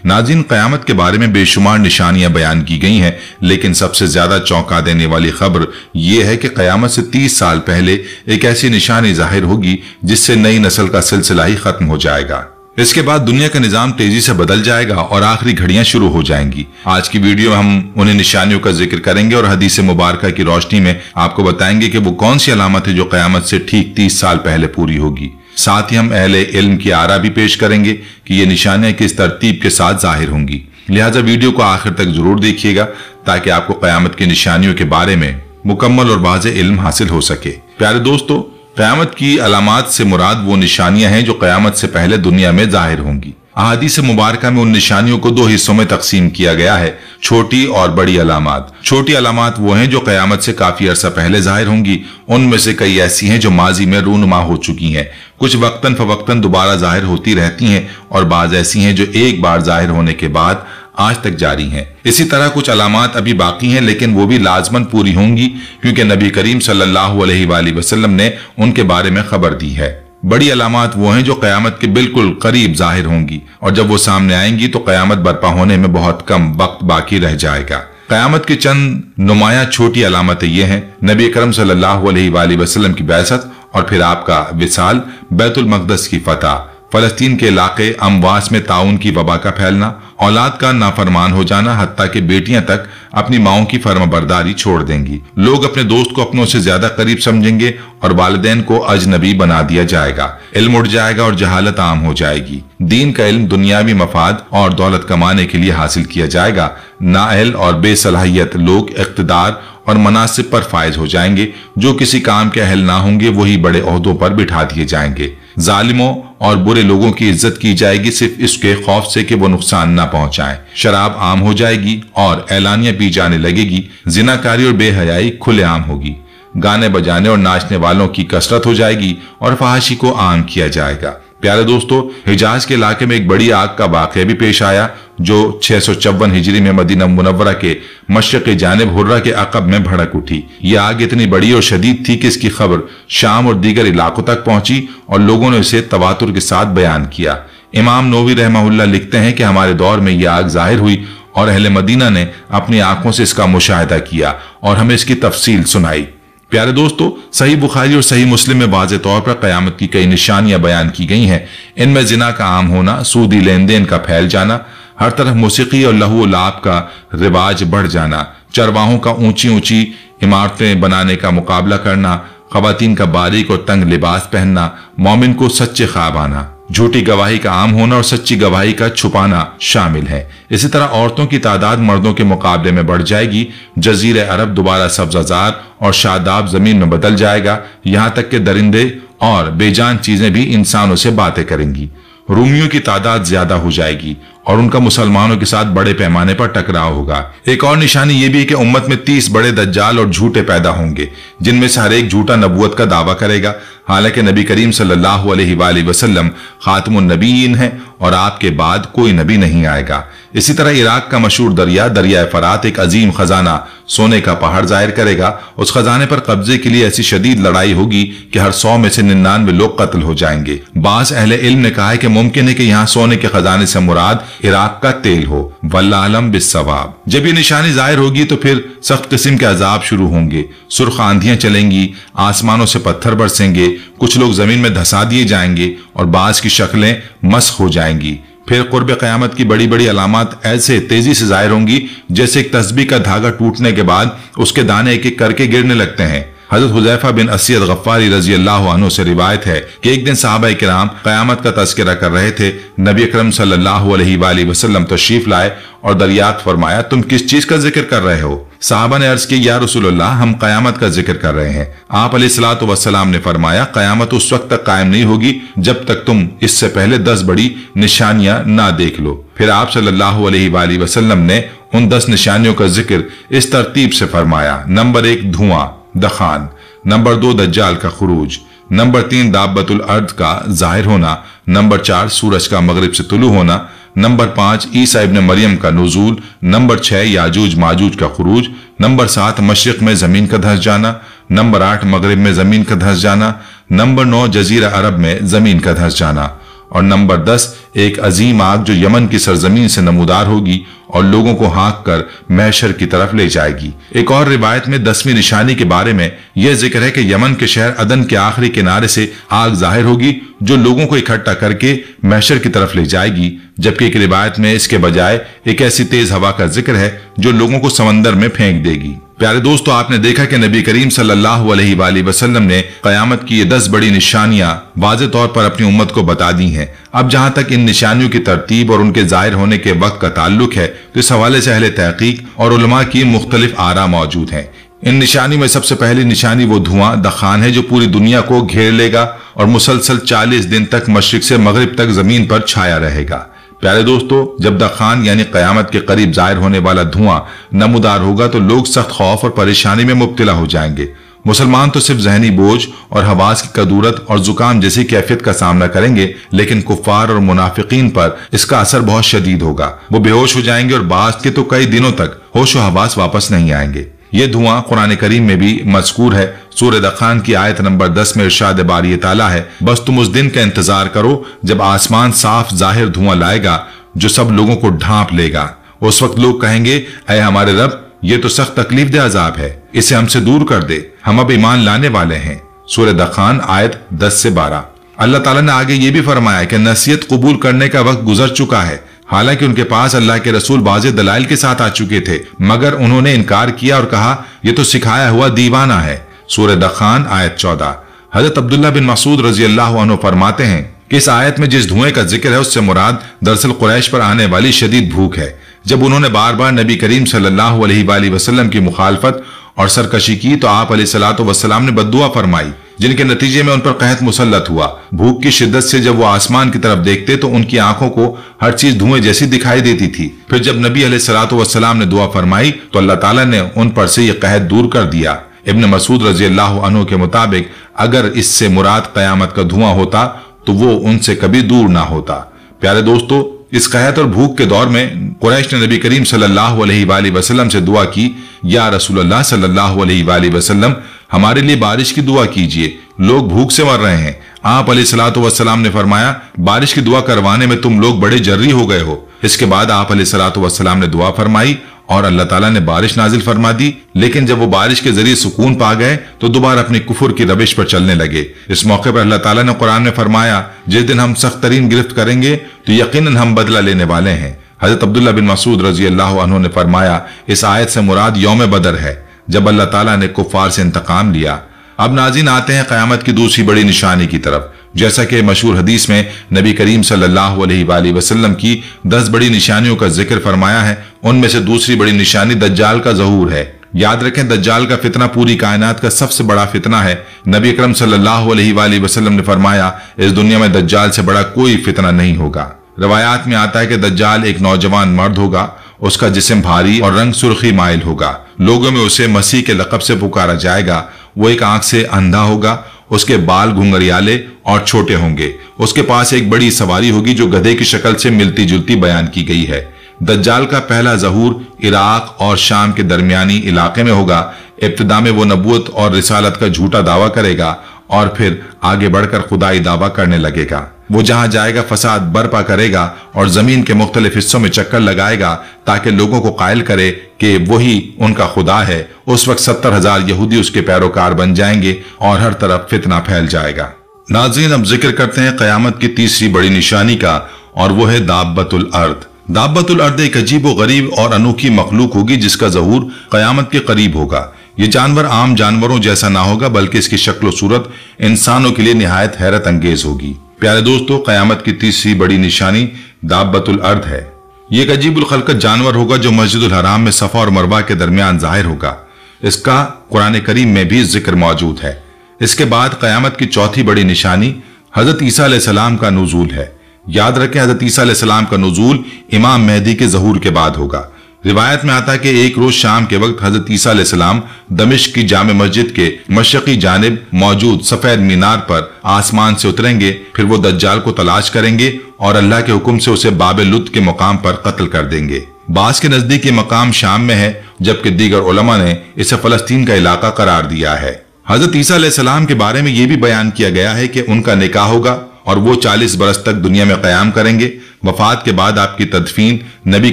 नाज़रीन, क़यामत के बारे में बेशुमार निशानियां बयान की गई हैं, लेकिन सबसे ज्यादा चौंका देने वाली खबर यह है कि क़यामत से 30 साल पहले एक ऐसी निशानी जाहिर होगी जिससे नई नस्ल का सिलसिला ही खत्म हो जाएगा। इसके बाद दुनिया का निजाम तेजी से बदल जाएगा और आखिरी घड़ियां शुरू हो जाएंगी। आज की वीडियो में हम उन्हें निशानियों का जिक्र करेंगे और हदीस मुबारका की रोशनी में आपको बताएंगे कि वो कौन सी अलामत है जो क़यामत से ठीक 30 साल पहले पूरी होगी। साथ ही हम अहले इल्म की आरा भी पेश करेंगे कि ये निशानियां किस तरतीब के साथ जाहिर होंगी। लिहाजा वीडियो को आखिर तक जरूर देखिएगा ताकि आपको क़यामत की निशानियों के बारे में मुकम्मल और वाज़ेह इल्म हासिल हो सके। प्यारे दोस्तों, क़यामत की अलामात से मुराद वो निशानियां हैं जो क़यामत से पहले दुनिया में जाहिर होंगी। अहादीस मुबारका में उन निशानियों को 2 हिस्सों में तकसीम किया गया है, छोटी और बड़ी अलामात। छोटी अलामात वो हैं जो क़यामत से काफी अरसा पहले जाहिर होंगी। उनमें से कई ऐसी हैं जो माजी में रूनुमा हो चुकी हैं, कुछ वक्तन फवक्तन दोबारा जाहिर होती रहती हैं और बाज ऐसी हैं जो एक बार जाहिर होने के बाद आज तक जारी हैं। इसी तरह कुछ अलामात अभी बाकी हैं, लेकिन वो भी लाजमन पूरी होंगी क्योंकि नबी करीम सल्लल्लाहु अलैहि वसल्लम ने उनके बारे में खबर दी है। बड़ी अलामात वो हैं जो क़यामत के बिल्कुल करीब जाहिर होंगी और जब वो सामने आएंगी तो क़यामत बर्पा होने में बहुत कम वक्त बाकी रह जाएगा। क़यामत की चंद नुमाया छोटी अलामतें ये हैं: नबी अकरम सल्लल्लाहु अलैहि वसल्लम की बैसत और फिर आपका विसाल, बैतुल मक़दस की फतह, फलस्तीन के इलाके अमवास में ताउन की वबा का फैलना, औलाद का नाफरमान हो जाना, हत्ता कि बेटियां तक अपनी माओं की फर्माबरदारी छोड़ देंगी। लोग अपने दोस्त को अपनों से ज्यादा करीब समझेंगे और वालिदैन को अजनबी बना दिया जाएगा। इल्म उड़ जाएगा और जहालत आम हो जाएगी। दीन का इल्म दुनियावी मफाद और दौलत कमाने के लिए हासिल किया जाएगा। नाअहल और बेसलाहियत लोग इख्तिदार और मनासिब पर फायज हो जाएंगे। जो किसी काम के अहल ना होंगे वही बड़े ओहदों पर बिठा दिए जाएंगे। जालिमों और बुरे लोगों की इज्जत की जाएगी सिर्फ इसके खौफ से कि वो नुकसान ना पहुंचाएं। शराब आम हो जाएगी और एलानियां पी जाने लगेगी। जिनाकारी और बेहयाई खुलेआम होगी। गाने बजाने और नाचने वालों की कसरत हो जाएगी और फहाशी को आम किया जाएगा। प्यारे दोस्तों, हिजाज के इलाके में एक बड़ी आग का वाकया भी पेश आया जो 654 हिजरी में मदीना मुनव्वरा के मशरक़ी जानिब हुर्रा के अक़ब में भड़क उठी। यह आग इतनी बड़ी और शदीद थी कि इसकी खबर शाम और दीगर इलाकों तक पहुंची और लोगों ने इसे तवातुर के साथ बयान किया। इमाम नववी रहमहुल्लाह लिखते हैं कि हमारे दौर में यह आग जाहिर हुई और अहले मदीना ने अपनी आंखों से इसका मुशाहिदा किया और हमें इसकी तफसील सुनाई। प्यारे दोस्तों, सही बुखारी और सही मुस्लिम में वाज़ेह तौर पर क़यामत की कई निशानियां बयान की गई हैं। इनमें जिना का आम होना, सूदी लेन देन का फैल जाना, हर तरफ मौसीकी और लहू लाभ का रिवाज बढ़ जाना, चरवाहों का ऊंची ऊंची इमारतें बनाने का मुकाबला करना, ख़वातीन का बारीक और तंग लिबास पहनना, मोमिन को सच्चे ख्वाब आना, झूठी गवाही का आम होना और सच्ची गवाही का छुपाना शामिल है। इसी तरह औरतों की तादाद मर्दों के मुकाबले में बढ़ जाएगी। जजीरे अरब दोबारा सब्ज़ाज़ार और शादाब जमीन में बदल जाएगा। यहाँ तक कि दरिंदे और बेजान चीजें भी इंसानों से बातें करेंगी। रूमियों की तादाद ज्यादा हो जाएगी और उनका मुसलमानों के साथ बड़े पैमाने पर टकराव होगा। एक और निशानी यह भी है कि उम्मत में 30 बड़े दज्जाल और झूठे पैदा होंगे जिनमें से हर एक झूठा नबूवत का दावा करेगा। हालांकि नबी करीम सल्लल्लाहु अलैहि वसल्लम खातमुन नबीयीन हैं और आपके बाद कोई नबी नहीं आएगा। इसी तरह इराक का मशहूर दरिया फरात एक अजीम खजाना सोने का पहाड़ जाहिर करेगा। उस खजाने पर कब्जे के लिए ऐसी शदीद लड़ाई होगी कि हर 100 में से 99 लोग कत्ल हो जाएंगे। बास अहले इल्म ने कहा है कि मुमकिन है कि यहाँ सोने के खजाने से मुराद इराक का तेल हो। वल्लाह आलम बिस्सवाब। जब ये निशानी जाहिर होगी तो फिर सख्त किस्म के अजाब शुरू होंगे। सुर्ख आंधियां चलेंगी, आसमानों से पत्थर बरसेंगे, कुछ लोग जमीन में धंसा दिए जाएंगे और बाज की शक्लें मस्ख हो जाएंगी। फिर कुर्ब क़यामत की बड़ी बड़ी अलामत ऐसे तेजी से जाहिर होंगी जैसे एक तस्बीह का धागा टूटने के बाद उसके दाने एक एक करके गिरने लगते हैं। हजरत हुज़ैफा बिन अस्यद गफ्फारी रज़ी अल्लाह अन्हु से रिवायत है कि एक दिन सहाबा किराम क़यामत का तज़किरा कर रहे थे। नबी अकरम सल्लल्लाहु अलैहि वसल्लम तशरीफ लाए और दरियात फरमाया, तुम किस चीज का जिक्र कर रहे हो? सहाबा ने अर्ज की, या रसूलल्लाह, हम क़यामत का जिक्र कर रहे हैं। आप अलैहिस्सलातु वस्सलाम ने फरमाया, क़यामत उस वक्त तक कायम नहीं होगी जब तक तुम इससे पहले 10 बड़ी निशानियां ना देख लो। फिर आप सल्लल्लाहु अलैहि वसल्लम ने उन 10 निशानियों का जिक्र इस तरतीब से फरमाया: नंबर 1 धुआं दखान, नंबर 2 दज्जाल का खुरूज, नंबर 3 दाब्बतुल अर्द का जाहिर होना, नंबर 4 सूरज का मगरिब से तुलू होना, नंबर 5 ईसा इब्न मरियम का नुज़ूल, नंबर 6 याजूज माजूज का खुरूज, नंबर 7 मशरिक में जमीन का धंस जाना, नंबर 8 मगरिब में जमीन का धंस जाना, नंबर 9 जजीरा अरब में जमीन का धंस जाना और नंबर 10 एक अजीम आग जो यमन की सरजमीन से नमूदार होगी और लोगों को हाँक कर महशर की तरफ ले जाएगी। एक और रिवायत में 10वीं निशानी के बारे में यह जिक्र है कि यमन के शहर अदन के आखिरी किनारे से आग जाहिर होगी जो लोगों को इकट्ठा करके महशर की तरफ ले जाएगी, जबकि एक रिवायत में इसके बजाय एक ऐसी तेज हवा का जिक्र है जो लोगों को समंदर में फेंक देगी। प्यारे दोस्तों, आपने देखा कि नबी करीम सल्लल्लाहु अलैहि वसल्लम ने कयामत की ये 10 बड़ी निशानियां वाज़ेह तौर पर अपनी उम्मत को बता दी हैं। अब जहां तक इन निशानियों की तरतीब और उनके जाहिर होने के वक्त का ताल्लुक है तो इस हवाले से अहले तहकीक और उलमा की मुख्तलिफ आरा मौजूद हैं। इन निशानी में सबसे पहली निशानी वो धुआं दखान है जो पूरी दुनिया को घेर लेगा और मुसलसल 40 दिन तक मशरिक से मगरिब तक जमीन पर छाया रहेगा। प्यारे दोस्तों, जब दखान यानी कयामत के करीब जाहिर होने वाला धुआं नमूदार होगा तो लोग सख्त खौफ और परेशानी में मुब्तला हो जाएंगे। मुसलमान तो सिर्फ जहनी बोझ और हवास की कदूरत और जुकाम जैसी कैफियत का सामना करेंगे, लेकिन कुफार और मुनाफिकीन पर इसका असर बहुत शदीद होगा। वो बेहोश हो जाएंगे और बास के तो कई दिनों तक होश व हवास वापस नहीं आएंगे। ये धुआं कुरान करीम में भी मज़कूर है। सूरह दखान की आयत नंबर 10 में इरशाद बारी ताला है, बस तुम उस दिन का इंतजार करो जब आसमान साफ जाहिर धुआं लाएगा जो सब लोगों को ढांप लेगा। उस वक्त लोग कहेंगे, ऐ हमारे रब, ये तो सख्त तकलीफ दे अजाब है, इसे हमसे दूर कर दे, हम अब ईमान लाने वाले हैं। सूरह दखान आयत 10 से 12। अल्लाह ताला ने आगे ये भी फरमाया कि नसीहत कबूल करने का वक्त गुजर चुका है। हालांकि उनके पास अल्लाह के रसूल वाज़ेह दलाइल के साथ आ चुके थे, मगर उन्होंने इनकार किया और कहा यह तो सिखाया हुआ दीवाना है। सूरह दखान आयत 14। हजरत अब्दुल्लाह बिन मसूद रजी अल्लाह अन्हु फरमाते हैं कि इस आयत में जिस धुएं का जिक्र है उससे मुराद दरअसल कुरैश पर आने वाली शदीद भूख है। जब उन्होंने बार बार नबी करीम सल्लल्लाहु अलैहि वसल्लम की मुखालफत और सरकशी की तो आप अलैहिस्सलातु वस्सलाम ने बद्दुआ फरमाई, जिनके नतीजे में उन पर कहत मुसल्लत हुआ। भूख की शिद्दत से जब वो आसमान की तरफ देखते तो उनकी आंखों को हर चीज धुएं जैसी दिखाई देती थी। फिर जब नबी अलैहिस्सलातु वस्सलाम ने दुआ फरमाई तो अल्लाह ताला ने उन पर से यह कहत दूर कर दिया। इब्न मसूद रजी अल्लाह अन्हु के मुताबिक अगर इससे मुराद कयामत का धुआं होता तो वो उनसे कभी दूर ना होता। प्यारे दोस्तों, इस कहत और भूख के दौर में कुरैश ने नबी करीम सल्लल्लाहु अलैहि वसल्लम से दुआ की, या रसूलुल्लाह सल्लल्लाहु अलैहि वसल्लम, हमारे लिए बारिश की दुआ कीजिए, लोग भूख से मर रहे हैं। आप अलैहिस्सलातु वस्सलाम ने फरमाया, बारिश की दुआ करवाने में तुम लोग बड़े जर्री हो गए हो। इसके बाद आप अलैहिस्सलातु वस्सलाम ने दुआ फरमाई और अल्लाह ताला ने बारिश नाजिल फरमा दी। लेकिन जब वो बारिश के जरिए सुकून पा गए तो दोबारा अपनी कुफर की रविश पर चलने लगे। इस मौके पर अल्लाह ताला ने कुरान में फरमाया, जिस दिन हम सख्त तरीन गिरफ्त करेंगे तो यकीनन हम बदला लेने वाले हैं। हजरत अब्दुल्ला बिन मसूद रजी अल्लाह अन्हु ने फरमाया, इस आयत से मुराद यौम बदर है जब अल्लाह ताला ने कुफार से इंतकाम लिया। अब नाज़रीन आते हैं क़यामत की दूसरी बड़ी निशानी की तरफ। जैसा कि मशहूर हदीस में नबी करीम सल्लल्लाहु अलैहि वसल्लम की 10 बड़ी निशानियों का जिक्र फरमाया है, उनमें से दूसरी बड़ी निशानी दज्जाल का ज़हूर है। याद रखें, दज्जाल का फितना पूरी कायनात का सबसे बड़ा फितना है। नबी अकरम सल्लल्लाहु अलैहि वसल्लम ने फरमाया, इस दुनिया में दज्जाल से बड़ा कोई फितना नहीं होगा। रवायात में आता है कि दज्जाल एक नौजवान मर्द होगा, उसका जिस्म भारी और रंग सुर्खी माइल होगा। लोगों में उसे मसीह के लक़ब से पुकारा जाएगा। वो एक आंख से अंधा होगा, उसके बाल घुंघरियाले और छोटे होंगे। उसके पास एक बड़ी सवारी होगी जो गधे की शक्ल से मिलती जुलती बयान की गई है। दज्जाल का पहला ज़हूर इराक और शाम के दरमियानी इलाके में होगा। इब्तिदा में वो नबूवत और रिसालत का झूठा दावा करेगा और फिर आगे बढ़कर खुदाई दावा करने लगेगा। वो जहां जाएगा फसाद बर्पा करेगा और जमीन के मुख्तलिफ हिस्सों में चक्कर लगाएगा ताकि लोगों को कायल करे कि वही उनका खुदा है। उस वक्त 70,000 यहूदी उसके पैरोकार बन जाएंगे और हर तरफ फितना फैल जाएगा। नाज़रीन, अब जिक्र करते हैं क़यामत की तीसरी बड़ी निशानी का, और वो है दाब्बतुल अर्द। दाब्बतुल अर्द एक अजीब व गरीब और अनोखी मखलूक होगी जिसका ज़हूर क़यामत के करीब होगा। ये जानवर आम जानवरों जैसा ना होगा, बल्कि इसकी शक्ल सूरत इंसानों के लिए निहायत हैरत अंगेज होगी। प्यारे दोस्तों, क़यामत की तीसरी बड़ी निशानी दाब्बतुल अर्द है। ये एक अजीबुल खल्क़त जानवर होगा जो मस्जिदुल हराम में सफ़ा और मरवा के दरमियान ज़ाहिर होगा। इसका कुरान करीम में भी जिक्र मौजूद है। इसके बाद क़यामत की चौथी बड़ी निशानी हज़रत ईसा अलैहिस्सलाम का नुज़ूल है। याद रखें, हज़रत ईसा अलैहिस्सलाम का नुज़ूल इमाम मेहदी के ज़हूर के बाद होगा। रिवायत में आता है कि एक रोज शाम के वक्त हजरत ईसा अलैहिस्सलाम दमिश्क की जामे मस्जिद के मशरकी जानिब मौजूद सफेद मीनार पर आसमान से उतरेंगे। फिर वो दज्जाल को तलाश करेंगे और अल्लाह के हुक्म से उसे बाबे लुत के मकाम पर कत्ल कर देंगे। बास के नजदीक ये मकाम शाम में है, जबकि दीगर उलमा ने इसे फलस्तीन का इलाका करार दिया है। हजरत ईसा अलैहिस्सलाम के बारे में यह भी बयान किया गया है कि उनका निकाह होगा और वो 40 बरस तक दुनिया में क़याम करेंगे। वफात के बाद आपकी तदफीन नबी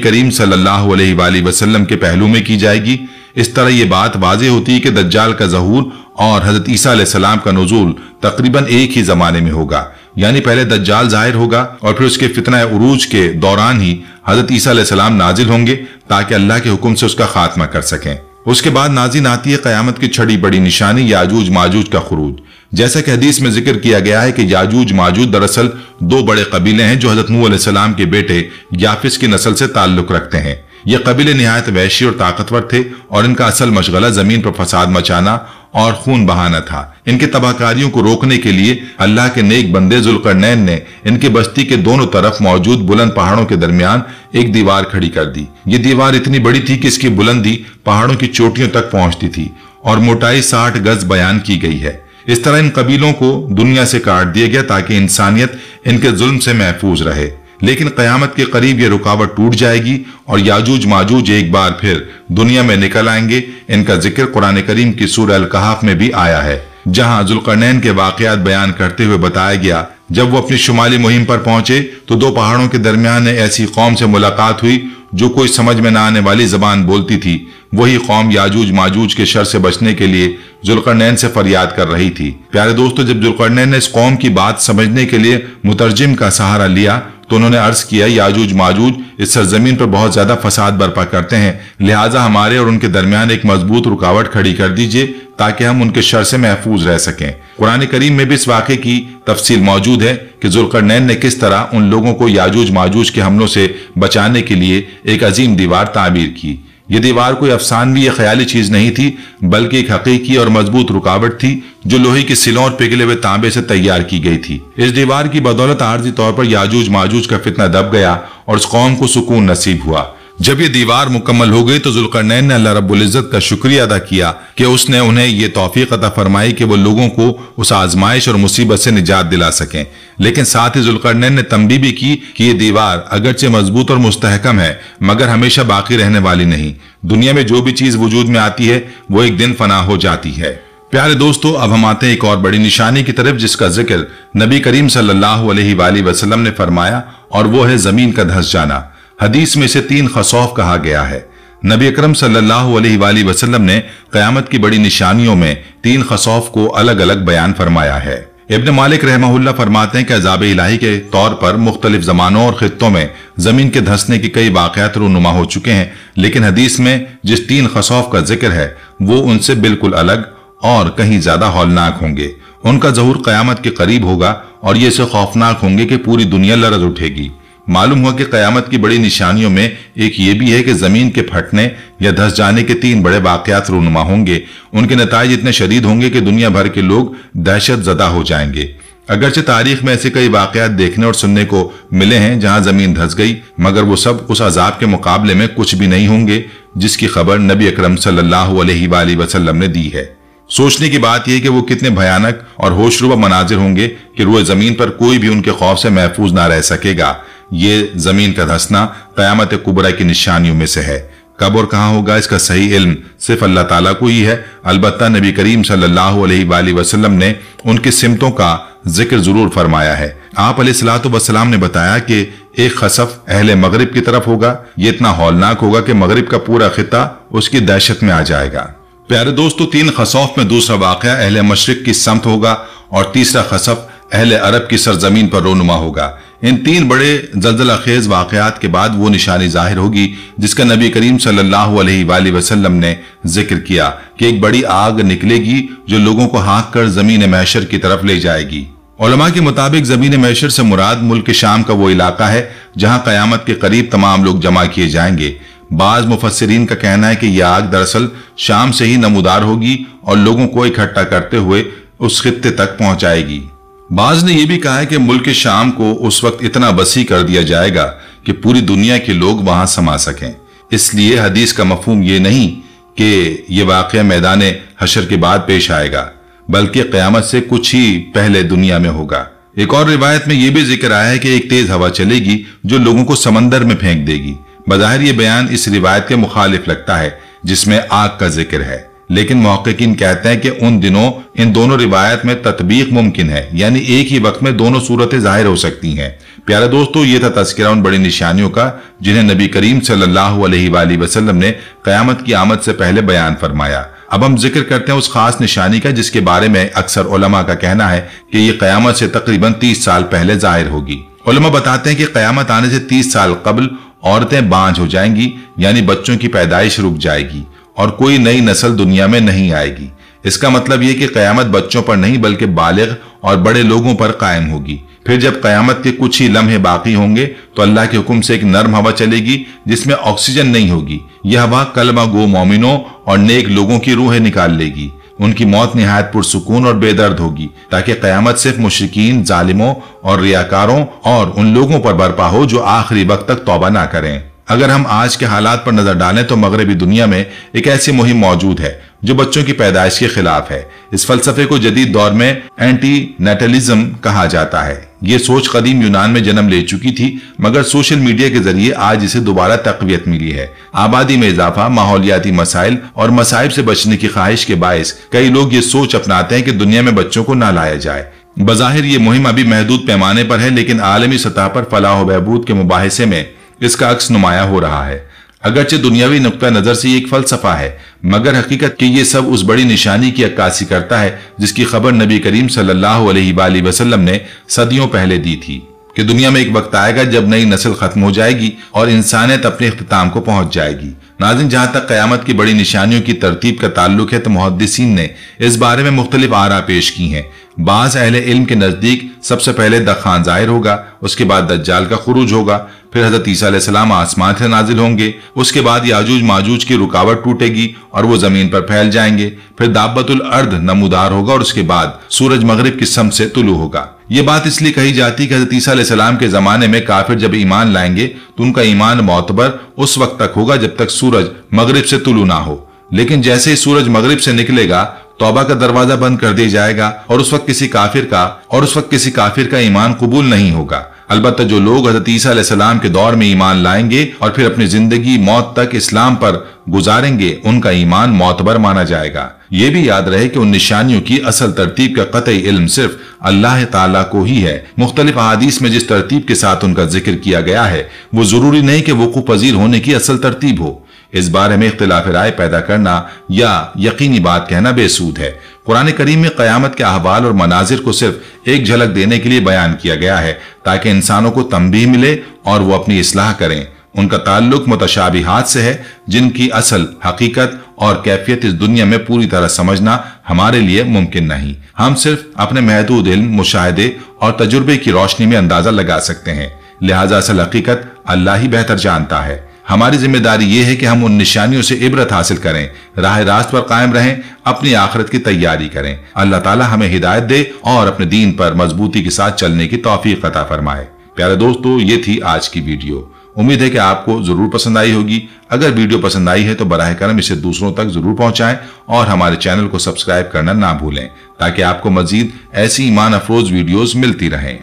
करीम सल्लल्लाहु अलैहि वसल्लम के पहलू में की जाएगी। इस तरह ये बात वाज़ेह होती है कि दज्जाल का ज़हूर और हज़रत ईसा अलैहिस्सलाम का नुज़ूल तकरीबन एक ही ज़माने में होगा। यानी पहले दज्जाल ज़ाहिर होगा और फिर उसके फितना उरूज के दौरान ही हज़रत ईसा अलैहिस्सलाम नाजिल होंगे ताकि अल्लाह के हुक्म से उसका खात्मा कर सकें। उसके बाद नाज़िल आती है क़यामत की छड़ी बड़ी निशानी याजूज माजूज का खुरूज। जैसा कि हदीस में जिक्र किया गया है कि याजूज माजूज दरअसल दो बड़े कबीले हैं जो हज़रत नूह अलैहिस्सलाम के बेटे याफिस की नस्ल से ताल्लुक रखते हैं। ये कबीले निहायत वहशी और ताकतवर थे और इनका असल मशगला जमीन पर फसाद मचाना और खून बहाना था। इनके तबाहकारियों को रोकने के लिए अल्लाह के नेक बंदे जुल्करनैन ने इनके बस्ती के दोनों तरफ मौजूद बुलंद पहाड़ों के दरमियान एक दीवार खड़ी कर दी। ये दीवार इतनी बड़ी थी कि इसकी बुलंदी पहाड़ों की चोटियों तक पहुंचती थी और मोटाई 60 गज बयान की गई है। इस तरह इन कबीलों को दुनिया से काट दिया गया ताकि इंसानियत इनके जुल्म से महफूज रहे। लेकिन कयामत के करीब ये रुकावट टूट जाएगी और याजूज माजूज एक बार फिर दुनिया में निकल आएंगे। इनका जिक्र कुरान करीम की सूरह अल कहफ में भी आया है, जहां जुल्करनैन के वाकयात बयान करते हुए बताया गया, जब वो अपनी शुमाली मुहिम पर पहुंचे तो दो पहाड़ों के दरमियान ऐसी कौम से मुलाकात हुई जो कोई समझ में न आने वाली जबान बोलती थी। वही कौम याजूज माजूज के शर से बचने के लिए जुल्करनैन से फरियाद कर रही थी। प्यारे दोस्तों, जब जुल्करनैन ने इस कौम की बात समझने के लिए मुतरजिम का सहारा लिया तो उन्होंने अर्ज किया, याजूज माजूज इस सरजमीन पर बहुत ज्यादा फसाद बर्पा करते हैं, लिहाजा हमारे और उनके दरमियान एक मजबूत रुकावट खड़ी कर दीजिए ताकि हम उनके शर से महफूज रह सकें। कुरान करीम में भी इस वाक़े की तफसील मौजूद है कि जुल्करनैन ने किस तरह उन लोगों को याजूज माजूज के हमलों से बचाने के लिए एक अजीम दीवार तामीर की। ये दीवार कोई अफसानवी या ख्याली चीज नहीं थी, बल्कि एक हकीकी और मजबूत रुकावट थी जो लोहे की सिलों और पिघले हुए तांबे से तैयार की गई थी। इस दीवार की बदौलत आर्जी तौर पर याजूज माजूज का फितना दब गया और उस कौम को सुकून नसीब हुआ। जब ये दीवार मुकम्मल हो गई तो जुल्करनैन ने अल्लाह रब्बुल इज्जत का शुक्रिया अदा किया कि उसने उन्हें ये तौफीक अता फरमाई कि वो लोगों को उस आजमाइश और मुसीबत से निजात दिला सकें। लेकिन साथ ही जुल्करनैन ने तंबीह भी की कि ये दीवार अगरचे मजबूत और मुस्तहकम है मगर हमेशा बाकी रहने वाली नहीं। दुनिया में जो भी चीज वजूद में आती है वो एक दिन फना हो जाती है। प्यारे दोस्तों, अब हम आते हैं एक और बड़ी निशानी की तरफ जिसका जिक्र नबी करीम सल्लल्लाहु अलैहि वसल्लम ने फरमाया और वो है जमीन का धंस जाना। हदीस में से 3 खसौफ कहा गया है। नबी अकरम सल्लल्लाहु अलैहि वसल्लम ने कयामत की बड़ी निशानियों में 3 खसौफ को अलग अलग बयान फरमाया है। इब्न मालिक रहमहुल्लाह फरमाते हैं कि अज़ाब इलाही के तौर पर मुख्तलिफ जमानों और खित्तों में जमीन के धंसने के कई वाक़यात रूनुमा हो चुके हैं, लेकिन हदीस में जिस 3 खसौफ का जिक्र है वो उनसे बिल्कुल अलग और कहीं ज्यादा हौलनाक होंगे। उनका ज़हूर कयामत के करीब होगा और ये से खौफनाक होंगे कि पूरी दुनिया लरज़ उठेगी। मालूम हुआ कि कयामत की बड़ी निशानियों में एक ये भी है कि जमीन के फटने या धंस जाने के 3 बड़े वाक़यात रूनुमा होंगे। उनके नताइज इतने शदीद होंगे कि दुनिया भर के लोग दहशत ज़दा हो जाएंगे। अगरचे तारीख में ऐसे कई वाक़यात देखने और सुनने को मिले हैं जहां जमीन धंस गई, मगर वो सब उस अजाब के मुकाबले में कुछ भी नहीं होंगे जिसकी खबर नबी अकरम सल्लल्लाहु अलैहि वसल्लम ने दी है। सोचने की बात यह कि वो कितने भयानक और होशरुबा मनाजिर होंगे कि रोए जमीन पर कोई भी उनके खौफ से महफूज ना रह सकेगा। ये जमीन का धंसना कयामत कुबरा की निशानियों में से है। कब और कहां होगा इसका सही इल्म सिर्फ अल्लाह ताला को ही है। अलबत्ता नबी करीम सल्लल्लाहु अलैहि वसल्लम ने उनकी सिमतों का जिक्र जरूर फरमाया है। आप अलैहिस्सलातु वस्सलाम ने बताया कि एक खसफ अहले मगरिब की तरफ होगा। ये इतना हौलनाक होगा कि मगरिब का पूरा खिता उसकी दहशत में आ जाएगा। प्यारे दोस्तों, 3 खसौफ में दूसरा वाक़या अहले मशरिक की समत होगा और तीसरा खसफ अहले अरब की सरजमीन पर रोनुमा होगा। इन 3 बड़े जल्जला खेज वाक़यात के बाद वो निशानी जाहिर होगी जिसका नबी करीम सल्लल्लाहु अलैहि वसल्लम ने जिक्र किया कि एक बड़ी आग निकलेगी जो लोगों को हाँक कर जमीन महशर की तरफ ले जाएगी। उलमा के मुताबिक जमीन महशर से मुराद मुल्क शाम का वो इलाका है जहां कयामत के करीब तमाम लोग जमा किए जाएंगे। बाज मुफस्सिरीन का कहना है कि यह आग दरअसल शाम से ही नमूदार होगी और लोगों को इकट्ठा करते हुए उस खित्ते तक पहुंचाएगी। बाज ने यह भी कहा है कि मुल्क शाम को उस वक्त इतना वसी कर दिया जाएगा कि पूरी दुनिया के लोग वहां समा सकें। इसलिए हदीस का मफहूम ये नहीं कि यह वाक़या मैदान हशर के बाद पेश आएगा, बल्कि क़यामत से कुछ ही पहले दुनिया में होगा। एक और रिवायत में यह भी जिक्र आया है कि एक तेज हवा चलेगी जो लोगों को समंदर में फेंक देगी। बज़ाहिर ये बयान इस रिवायत के मुखालिफ लगता है जिसमें आग का जिक्र है, लेकिन मुहक्किकीन कहते हैं कि उन दिनों इन दोनों रिवायत में तत्बीक मुमकिन है, यानी एक ही वक्त में दोनों सूरतें जाहिर हो सकती हैं। प्यारे दोस्तों, ये था तज़किरा उन बड़ी निशानियों का जिन्हें नबी करीम सल्लल्लाहु अलैहि वसल्लम ने क़यामत की आमद से पहले बयान फरमाया। अब हम जिक्र करते हैं उस खास निशानी का जिसके बारे में अक्सर उलमा का कहना है कि ये क़यामत से तकरीबन 30 साल पहले जाहिर होगी। उलमा बताते हैं कि क़यामत आने से 30 साल कबल औरतें बांझ हो जाएंगी, यानी बच्चों की पैदाइश रुक जाएगी और कोई नई नस्ल दुनिया में नहीं आएगी। इसका मतलब यह कि क़यामत बच्चों पर नहीं बल्कि बालिग और बड़े लोगों पर कायम होगी। फिर जब क़यामत के कुछ ही लम्हे बाकी होंगे तो अल्लाह के हुक्म से एक नर्म हवा चलेगी जिसमें ऑक्सीजन नहीं होगी। यह हवा कलमा गो मोमिनों और नेक लोगों की रूहें निकाल लेगी। उनकी मौत निहायत पुरसुकून और बेदर्द होगी ताकि क़यामत सिर्फ मुशरिकीन, जालिमों और रियाकारों और उन लोगों पर बर्पा हो जो आखिरी वक्त तक तौबा ना करें। अगर हम आज के हालात पर नजर डालें तो मगरबी दुनिया में एक ऐसी मुहिम मौजूद है जो बच्चों की पैदाइश के खिलाफ है। इस फलसफे को जदीद दौर में एंटी नेटलिज्म कहा जाता है। ये सोच कदीम यूनान में जन्म ले चुकी थी, मगर सोशल मीडिया के जरिए आज इसे दोबारा तक़वियत मिली है। आबादी में इजाफा, माहौलियाती मसाइल और मसाइब से बचने की ख्वाहिश के बायस कई लोग ये सोच अपनाते हैं कि दुनिया में बच्चों को ना लाया जाए। बज़ाहिर ये मुहिम अभी महदूद पैमाने पर है, लेकिन आलमी सतह पर फलाह व बहबूद के मुबाहिसे में इसका अक्स नुमाया हो रहा है। अगरचे दुनियावी नुक्ता नजर से ये एक फलसफा है, मगर हकीकत कि ये सब उस बड़ी निशानी की अक्कासी करता है जिसकी खबर नबी करीम सल्लल्लाहु अलैहि वसल्लम ने सदियों पहले दी थी कि दुनिया में एक वक्त आएगा जब नई नस्ल खत्म हो जाएगी और इंसानियत अपने इख्तिताम को पहुंच जाएगी। नाज़रीन, जहां तक क़यामत की बड़ी निशानियों की तरतीब का ताल्लुक है तो मुहद्दिसीन ने इस बारे में मुख्तलिफ आरा पेश की हैं। बाज़ अहले इल्म के नजदीक सबसे पहले दख्खान ज़ाहिर होगा, उसके बाद दज्जाल का खुरूज होगा, फिर हज़रत ईसा अलैहिस्सलाम आसमान से नाजिल होंगे, उसके बाद याजूज माजूज की रुकावट टूटेगी और वो जमीन पर फैल जाएंगे, फिर दाब्बतुल अर्द नमूदार होगा और उसके बाद सूरज मगरिब की सम से तुलू होगा। ये बात इसलिए कही जाती है कि हज़रत ईसा अलैहिस्सलाम के जमाने में काफिर जब ईमान लाएंगे तो उनका ईमान मोतबर उस वक्त तक होगा जब तक सूरज मगरिब से तुलू ना हो, लेकिन जैसे ही सूरज मगरिब से निकलेगा तौबा का दरवाजा बंद कर दिया जाएगा और उस वक्त किसी काफिर का ईमान कबूल नहीं होगा। अलबत्ता जो लोग हज़रत ईसा अलैहिस्सलाम के दौर में ईमान लाएंगे और फिर अपनी जिंदगी मौत तक इस्लाम पर गुजारेंगे, उनका ईमान मोतबर माना जाएगा। ये भी याद रहे कि उन निशानियों की असल तरतीब का कतई इल्म सिर्फ अल्लाह ताला को ही है। मुख्तलिफ अहादीस में जिस तरतीब के साथ उनका जिक्र किया गया है वो जरूरी नहीं कि वक़ूफ़ पज़ीर होने की असल तरतीब हो। इस बारे में इख्तिलाफ राय पैदा करना या यकीनी बात कहना बेसूद है। कुरान करीम में क़यामत के अहवाल और मनाजिर को सिर्फ एक झलक देने के लिए बयान किया गया है ताकि इंसानों को तंबीह मिले और वो अपनी इस्लाह करें। उनका ताल्लुक मुतशाबिहात से है जिनकी असल हकीकत और कैफियत इस दुनिया में पूरी तरह समझना हमारे लिए मुमकिन नहीं। हम सिर्फ अपने महदूद इल्म, मुशाहिदे और तजुर्बे की रोशनी में अंदाजा लगा सकते हैं, लिहाजा असल हकीकत अल्लाह ही बेहतर जानता है। हमारी जिम्मेदारी ये है कि हम उन निशानियों से इबरत हासिल करें, राह रास्त पर कायम रहें, अपनी आखिरत की तैयारी करें। अल्लाह ताला हमें हिदायत दे और अपने दीन पर मजबूती के साथ चलने की तौफीक अता फरमाए। प्यारे दोस्तों, ये थी आज की वीडियो। उम्मीद है कि आपको जरूर पसंद आई होगी। अगर वीडियो पसंद आई है तो बराह करम इसे दूसरों तक जरूर पहुंचाएं और हमारे चैनल को सब्सक्राइब करना ना भूलें ताकि आपको मजीद ऐसी ईमान अफरोज वीडियोस मिलती रहें।